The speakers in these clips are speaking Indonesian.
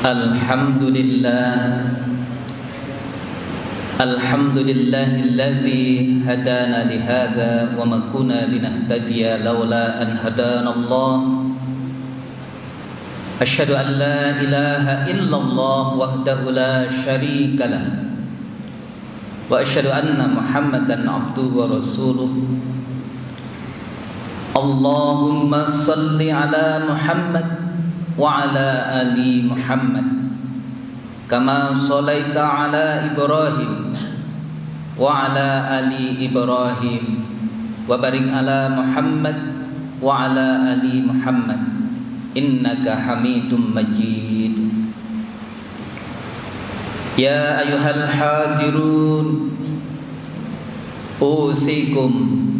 Alhamdulillahilladzi hadana lihadza wa ma kunna linahtadiya laula an hadanallah. Asyhadu an la ilaha illallah wahdahu la syarika lah wa asyhadu anna Muhammadan abduhu wa rasuluh. Allahumma salli ala Muhammad wa ala ali Muhammad kama shallaita ala Ibrahim wa ala ali Ibrahim wa barik ala Muhammad wa ala ali Muhammad innaka Hamidum Majid. Ya ayyuhal hadirun, usikum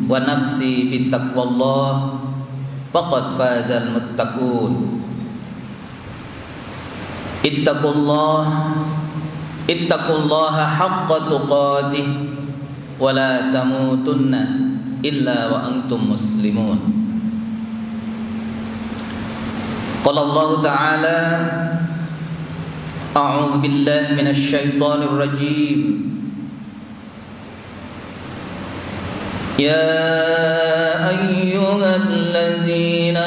wa nafsi bittaqwallah faqad fazal muttaqun. Ittaqullaha haqqa tuqatih wa la tamutunna illa wa antum muslimun. Qala Allah Ta'ala, a'udzu billahi minasy syaithanir rajim. Ya ayyuhalladzina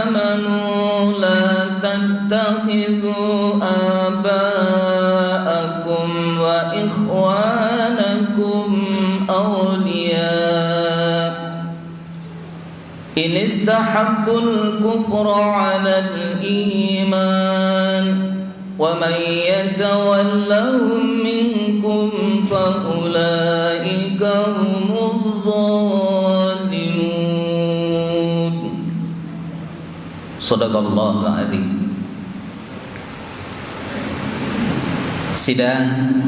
amanu la tattakhidhu aba'akum wa ikhwanakum awliya in istahabbul kufra 'alal iman wa man yatawallahum minkum fa ulaika humudz zalimun. Shadaqallahul adzim. Sidang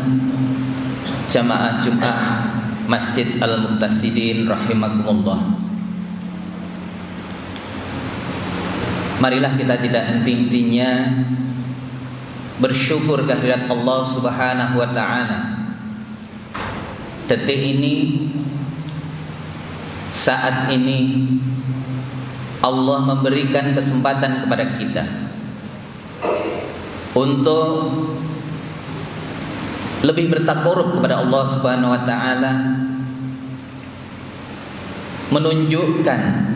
jamaah Jumat Masjid Al-Muqtasidin rahimakumullah. Marilah kita tidak henti-hentinya bersyukur kehadirat Allah Subhanahu wa taala. Detik ini, saat ini Allah memberikan kesempatan kepada kita untuk lebih bertakarub kepada Allah Subhanahu wa taala, menunjukkan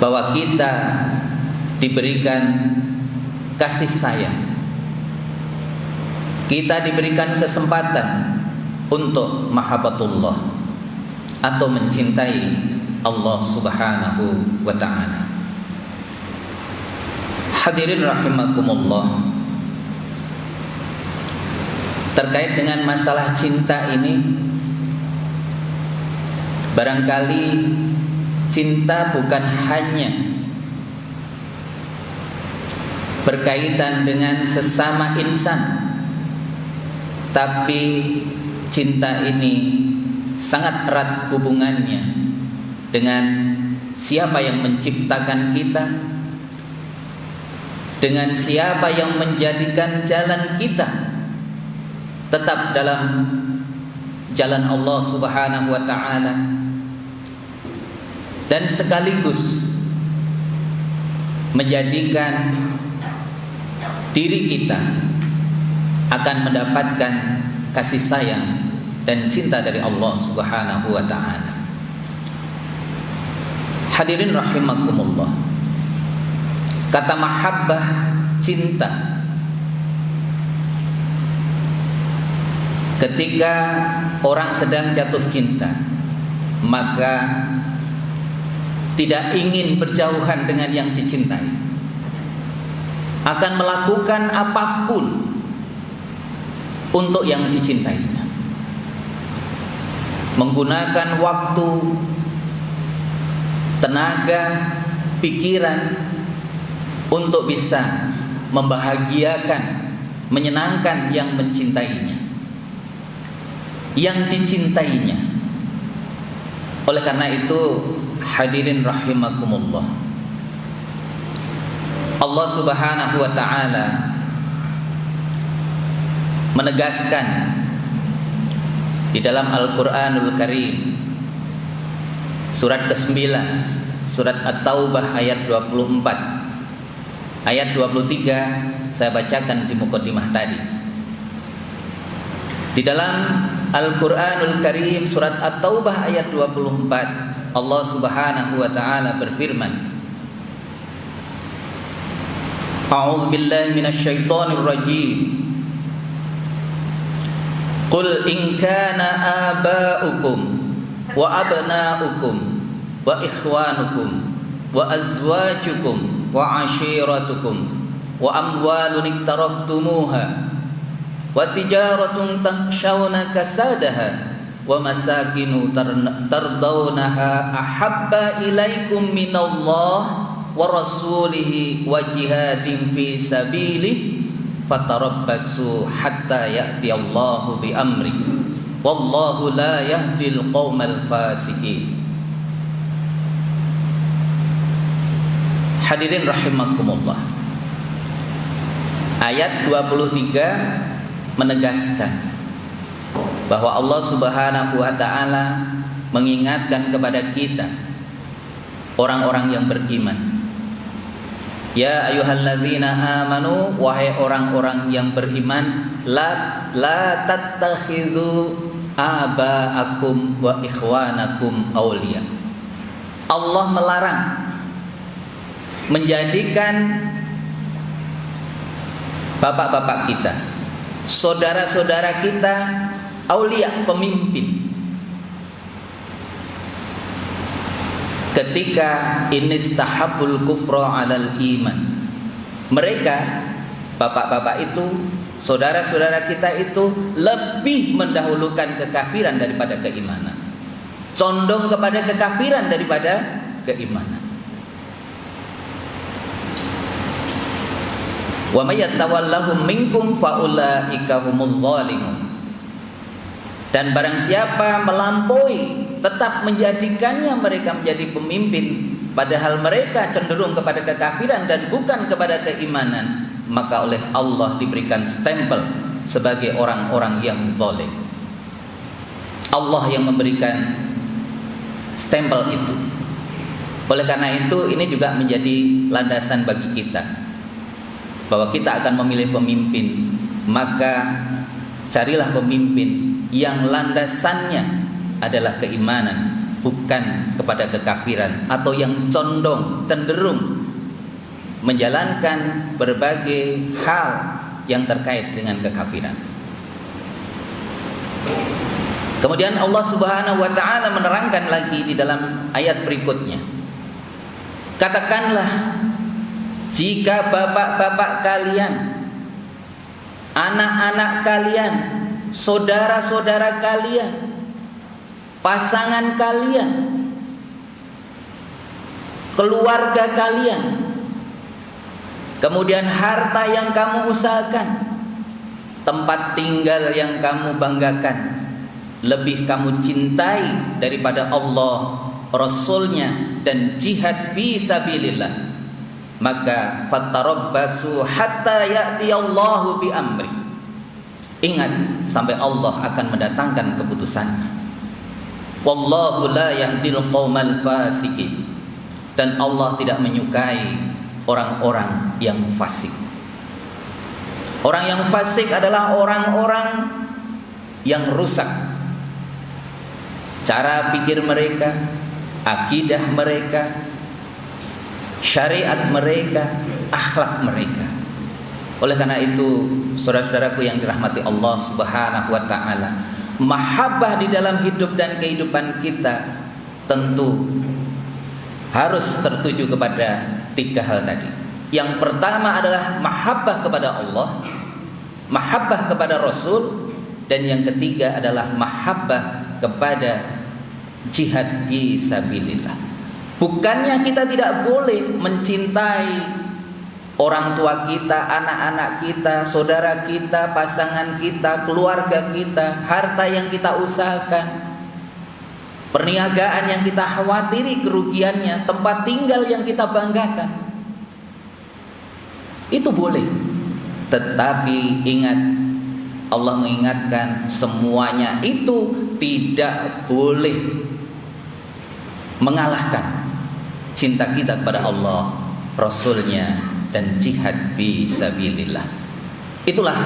bahwa kita diberikan kasih sayang, kita diberikan kesempatan untuk mahabbatullah atau mencintai Allah Subhanahu wa taala. Hadirin rahimakumullah, terkait dengan masalah cinta ini, barangkali cinta bukan hanya berkaitan dengan sesama insan, tapi cinta ini sangat erat hubungannya dengan siapa yang menciptakan kita, dengan siapa yang menjadikan jalan kita tetap dalam jalan Allah Subhanahu wa taala, dan sekaligus menjadikan diri kita akan mendapatkan kasih sayang dan cinta dari Allah Subhanahu wa taala. Hadirin rahimakumullah, kata mahabbah, cinta, ketika orang sedang jatuh cinta, maka tidak ingin berjauhan dengan yang dicintai, akan melakukan apapun untuk yang dicintainya, menggunakan waktu, tenaga, pikiran untuk bisa membahagiakan, menyenangkan yang mencintainya, yang dicintainya. Oleh karena itu, hadirin rahimakumullah, Allah Subhanahu wa taala menegaskan di dalam Al-Qur'anul Karim, surat ke-9, surat At-Taubah ayat 24, Ayat 23 saya bacakan di muqaddimah tadi. Di dalam Al-Qur'anul Karim surat At-Taubah ayat 24, Allah Subhanahu wa taala berfirman, A'udzu billahi minasyaitonir rajim. Qul in kana aba'ukum wa abna'ukum wa ikhwanukum wa azwajukum wa ashiratukum wa amwalun iktaraftumuha wa tijaratun tahshawna kasadaha wa masakinu tardawnaha ahabba ilaikum minallah wa rasulihi wa jihadin fi sabilihi fatarabbasu hatta ya'tiyallahu bi amri wallahu la yahdil qaumal fasiqin. Hadirin rahimakumullah. Ayat 23 menegaskan bahwa Allah Subhanahu wa taala mengingatkan kepada kita orang-orang yang beriman. Ya ayyuhalladzina amanu, wahai orang-orang yang beriman, la tattakhidhu aba'akum wa ikhwanakum awliya. Allah melarang menjadikan bapak-bapak kita, saudara-saudara kita aulia, pemimpin. Ketika inistahabul kufra 'alal iman, mereka bapak-bapak itu, saudara-saudara kita itu lebih mendahulukan kekafiran daripada keimanan, condong kepada kekafiran daripada keimanan. Wa may yatawallahum minkum faulaika humudz zalimun. Dan barang siapa melampaui, tetap menjadikannya mereka menjadi pemimpin, padahal mereka cenderung kepada kekafiran dan bukan kepada keimanan, maka oleh Allah diberikan stempel sebagai orang-orang yang zalim. Allah yang memberikan stempel itu. Oleh karena itu, ini juga menjadi landasan bagi kita, bahwa kita akan memilih pemimpin, maka carilah pemimpin yang landasannya adalah keimanan, bukan kepada kekafiran, atau yang cenderung menjalankan berbagai hal yang terkait dengan kekafiran. Kemudian Allah Subhanahu wa taala menerangkan lagi di dalam ayat berikutnya, katakanlah, jika bapak-bapak kalian, anak-anak kalian, saudara-saudara kalian, pasangan kalian, keluarga kalian, kemudian harta yang kamu usahakan, tempat tinggal yang kamu banggakan, lebih kamu cintai daripada Allah, Rasulnya, dan jihad fi sabilillah, maka fatarabbasu hatta ya'tiyallahu bi amri. Ingat sampai Allah akan mendatangkan keputusannya. Wallahu la yahdil qaumal fasiqin. Dan Allah tidak menyukai orang-orang yang fasik. Orang yang fasik adalah orang-orang yang rusak cara pikir mereka, akidah mereka, syariat mereka, akhlak mereka. Oleh karena itu, saudara-saudaraku yang dirahmati Allah Subhanahu wa taala, mahabbah di dalam hidup dan kehidupan kita tentu harus tertuju kepada tiga hal tadi. Yang pertama adalah mahabbah kepada Allah, mahabbah kepada Rasul, dan yang ketiga adalah mahabbah kepada jihad fi sabilillah. Bukannya kita tidak boleh mencintai orang tua kita, anak-anak kita, saudara kita, pasangan kita, keluarga kita, harta yang kita usahakan, perniagaan yang kita khawatiri kerugiannya, tempat tinggal yang kita banggakan. Itu boleh. Tetapi ingat, Allah mengingatkan semuanya itu tidak boleh mengalahkan cinta kita kepada Allah, Rasulnya, dan jihad fi sabilillah. Itulah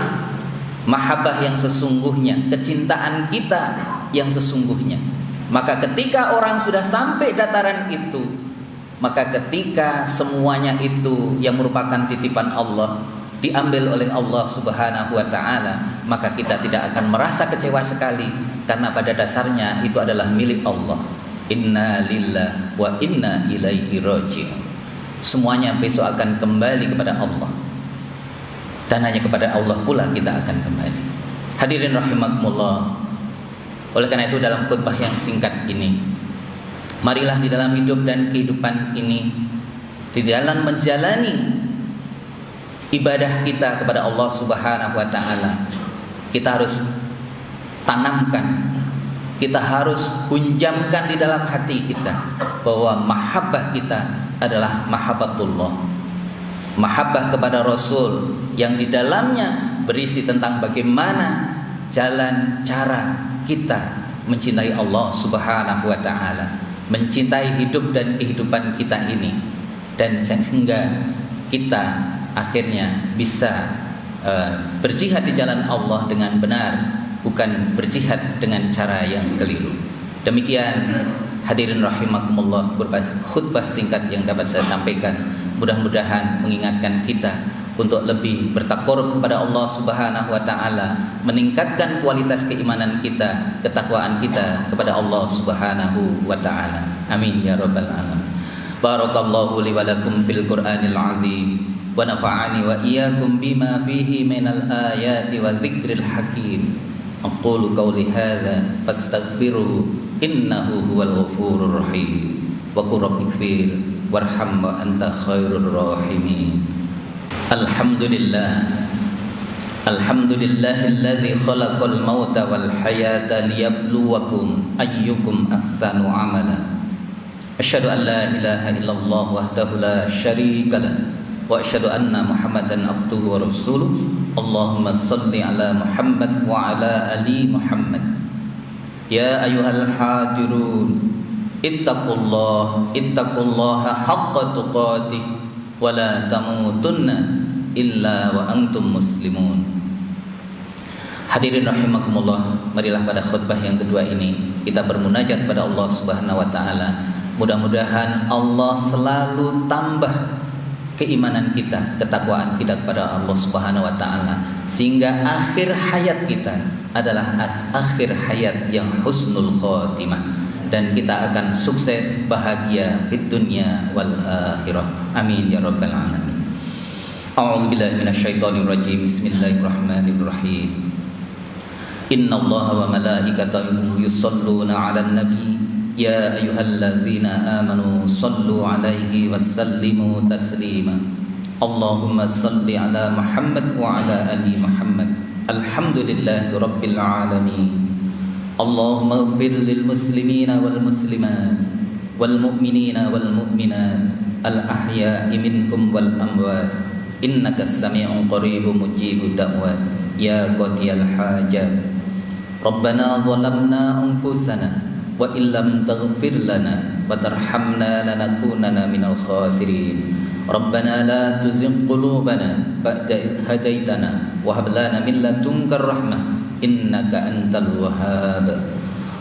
mahabbah yang sesungguhnya, kecintaan kita yang sesungguhnya. Maka ketika orang sudah sampai dataran itu, maka ketika semuanya itu yang merupakan titipan Allah diambil oleh Allah Subhanahu wa taala, maka kita tidak akan merasa kecewa sekali, karena pada dasarnya itu adalah milik Allah. Inna lillahi wa inna ilaihi raji'un. Semuanya besok akan kembali kepada Allah, dan hanya kepada Allah pula kita akan kembali. Hadirin rahimakumullah. Oleh karena itu dalam khutbah yang singkat ini, marilah di dalam hidup dan kehidupan ini, di dalam menjalani ibadah kita kepada Allah Subhanahu wa taala, kita harus tanamkan, kita harus hunjamkan di dalam hati kita bahwa mahabbah kita adalah mahabbatullah, mahabbah kepada Rasul yang di dalamnya berisi tentang bagaimana jalan cara kita mencintai Allah Subhanahu wa taala, mencintai hidup dan kehidupan kita ini, dan sehingga kita akhirnya bisa berjihad di jalan Allah dengan benar, bukan berjihad dengan cara yang keliru. Demikian hadirin rahimakumullah, khutbah singkat yang dapat saya sampaikan, mudah-mudahan mengingatkan kita untuk lebih bertakarub kepada Allah Subhanahu wa taala, meningkatkan kualitas keimanan kita, ketakwaan kita kepada Allah Subhanahu wa taala. Amin ya rabbal alamin. Barakallahu li wa lakum fil Qur'anil azim, wa nafa'ani wa iyyakum bima fihi minal ayati wa dzikril hakim. Aqulu qawli hadza fastaghfiruhu innahu huwal ghafurur rahim. Wa qur rabbighfir warham wa anta khairur rahimin. Alhamdulillah, alhamdulillahilladzi khalaqal mauta wal hayata liyabluwakum ayyukum ahsanu amala. Asyhadu an la ilaha illallah wahdahu la syarikalah, wa asyhadu anna Muhammadan abduhu wa rasuluh. Allahumma shalli ala Muhammad wa ala ali Muhammad. Ya ayyuhal hadirun, ittaqullaha haqqa tuqatih wa la tamutunna illa wa antum muslimun. Hadirin rahimakumullah, marilah pada khutbah yang kedua ini kita bermunajat pada Allah Subhanahu wa taala. Mudah-mudahan Allah selalu tambah keimanan kita, ketakwaan kita kepada Allah Subhanahu wa taala, sehingga akhir hayat kita adalah akhir hayat yang husnul khotimah, dan kita akan sukses bahagia di dunia wal akhirah. Amin ya rabbal alamin. A'udzu billahi minasyaitonir rajim. Bismillahirrahmanirrahim. Innallaha wa malaikatahu yusholluna 'alan nabi ya ayyuhalladzina amanu shallu 'alaihi wasallimu taslima. Allahumma shalli 'ala Muhammad wa 'ala ali Muhammad. Alhamdulillahi rabbil alamin. Allahumma ighfir lil muslimina wal muslimat wal mu'minina wal mu'minat al ahya'i minhum wal amwat. Innaka as-sami'un qaribun mujibud da'wat ya qadiyal hajat. Rabbana zalamna anfusana wa illam taghfir lana wa tarhamna lanakunanna minal khasirin. Rabbana la tuzigh qulubana ba'da idh hadaitana wa hab lana min ladunka rahmah innaka antal wahhab.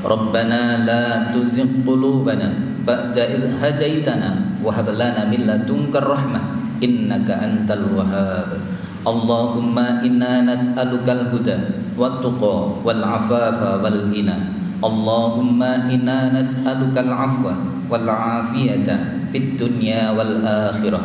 Rabbana la tuzigh qulubana ba'da idh hadaitana wa hab lana min ladunka rahmah innaka antal wahhab. Allahumma inna nas'alukal huda wat tuqa wal afafa wal ghina. Allahumma inna nas'alukal afwa wal afiyata fid dunya wal akhirah.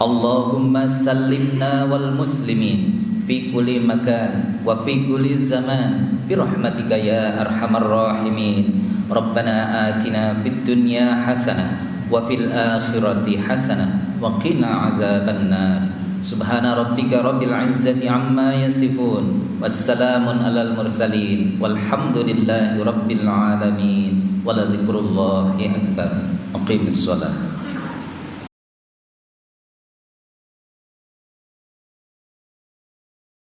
Allahumma sallimna wal muslimin fi kulli makan wa fi kulli zaman bi rahmatika ya arhamar rahimin. Rabbana atina fid dunya hasanah wa fil akhirati hasanah wa qina adzaban nar. Subhana rabbika rabbil izzati amma yasifun, wassalamun alal mursalin, walhamdulillahi rabbil alamin, wa la dzikrullahi akbar. Aqimis shalah.